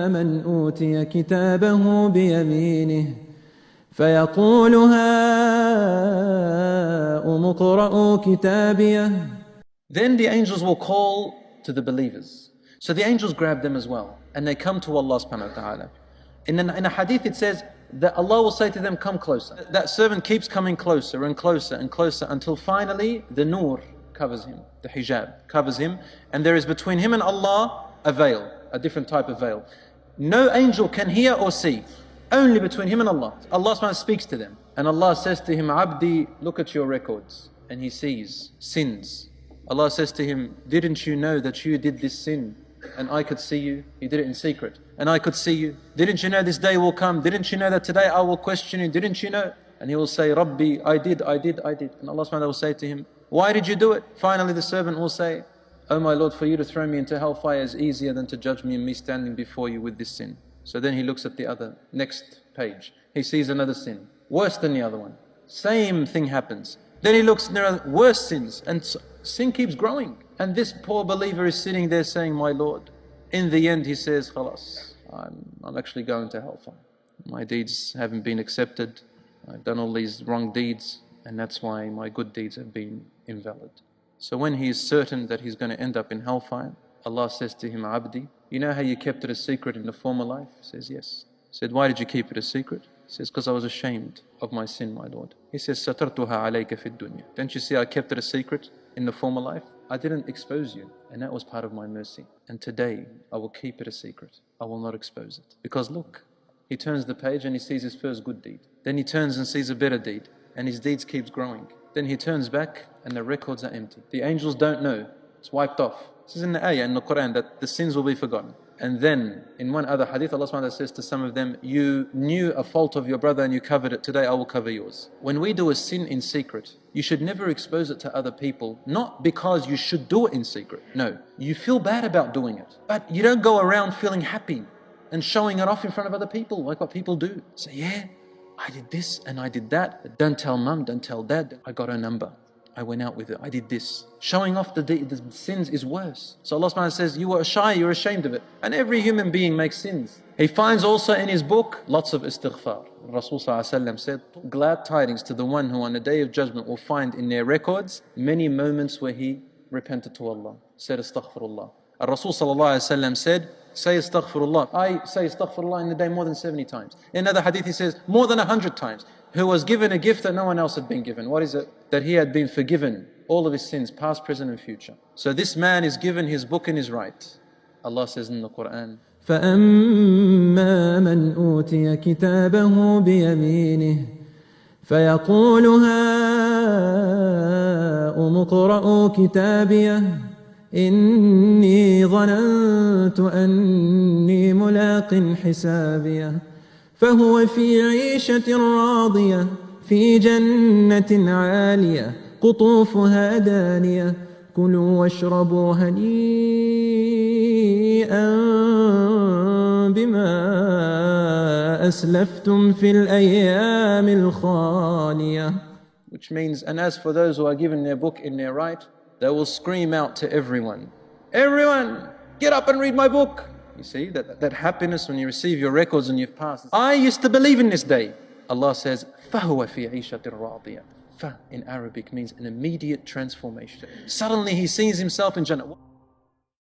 من أوتي كتابه بيمينه فيقول هاؤم اقرءوا كتابيه. Then the angels will call to the believers. So the angels grab them as well, and they come to Allah subhanahu wa ta'ala. In a hadith it says that Allah will say to them, come closer. That servant keeps coming closer and closer and closer until finally the nur covers him, the hijab covers him, and there is between him and Allah a veil, a different type of veil. No angel can hear or see, only between him and Allah. Allah subhanahu wa ta'ala speaks to them, and Allah says to him, Abdi, look at your records. And he sees sins. Allah says to him, didn't you know that you did this sin and I could see you? You did it in secret and I could see you. Didn't you know this day will come? Didn't you know that today I will question you? Didn't you know? And he will say, Rabbi, I did. And Allah subhanahu wa ta'ala will say to him, why did you do it? Finally the servant will say, oh my Lord, for you to throw me into hellfire is easier than to judge me and me standing before you with this sin. So then he looks at the other, next page. He sees another sin, worse than the other one. Same thing happens. Then he looks, there are worse sins, and sin keeps growing. And this poor believer is sitting there saying, my Lord. In the end he says, Khalas, I'm actually going to hellfire. My deeds haven't been accepted. I've done all these wrong deeds, and that's why my good deeds have been invalid. So when he is certain that he's going to end up in hellfire, Allah says to him, Abdi, you know how you kept it a secret in the former life? He says, yes. He said, why did you keep it a secret? He says, because I was ashamed of my sin, my Lord. He says, Satartuha alayka fid dunya. Don't you see I kept it a secret in the former life? I didn't expose you, and that was part of my mercy. And today, I will keep it a secret. I will not expose it. Because look, he turns the page and he sees his first good deed. Then he turns and sees a better deed, and his deeds keeps growing. Then he turns back and the records are empty. The angels don't know. It's wiped off. This is in the ayah in the Quran that the sins will be forgotten. And then in one other hadith, Allah subhanahu wa ta'ala says to some of them, you knew a fault of your brother and you covered it. Today I will cover yours. When we do a sin in secret, you should never expose it to other people, not because you should do it in secret. No, you feel bad about doing it, but you don't go around feeling happy and showing it off in front of other people like what people do. So yeah, I did this and I did that. Don't tell mum, don't tell dad. I got her number. I went out with it. I did this. Showing off the sins is worse. So Allah subhanahu wa ta'ala says, you were shy, you're ashamed of it. And every human being makes sins. He finds also in his book lots of istighfar. Rasul sallallahu alayhi wa sallam said, glad tidings to the one who on the day of judgment will find in their records many moments where he repented to Allah, said astaghfirullah. Rasul sallallahu alayhi wa sallam said, say astaghfirullah. I say astaghfirullah in the day more than 70 times. In another hadith he says, more than 100 times. Who was given a gift that no one else had been given. What is it? That he had been forgiven all of his sins, past, present and future. So this man is given his book in his right. Allah says in the Quran, فَأَمَّا مَنْ أُوتِيَ كِتَابَهُ بِيَمِينِهِ فَيَقُولُ هَاؤُمُ اقْرَءُوا كِتَابِيَهْ إِنِّي ظَنَنْتُ أَنِّي مُلَاقٍ حِسَابِيَهْ فهو في عيشة راضية في جنة عالية قطوفها دانية كلوا واشربوا هنيئا بما أسلفتم في الأيام الخالية. Which means, and as for those who are given their book in their right, they will scream out to everyone, everyone, get up and read my book. You see, that happiness when you receive your records and you've passed. I used to believe in this day. Allah says, فَهُوَ فِي عِيشَةٍ رَاضِيَةٍ. Fa in Arabic means an immediate transformation. Suddenly he sees himself in Jannah.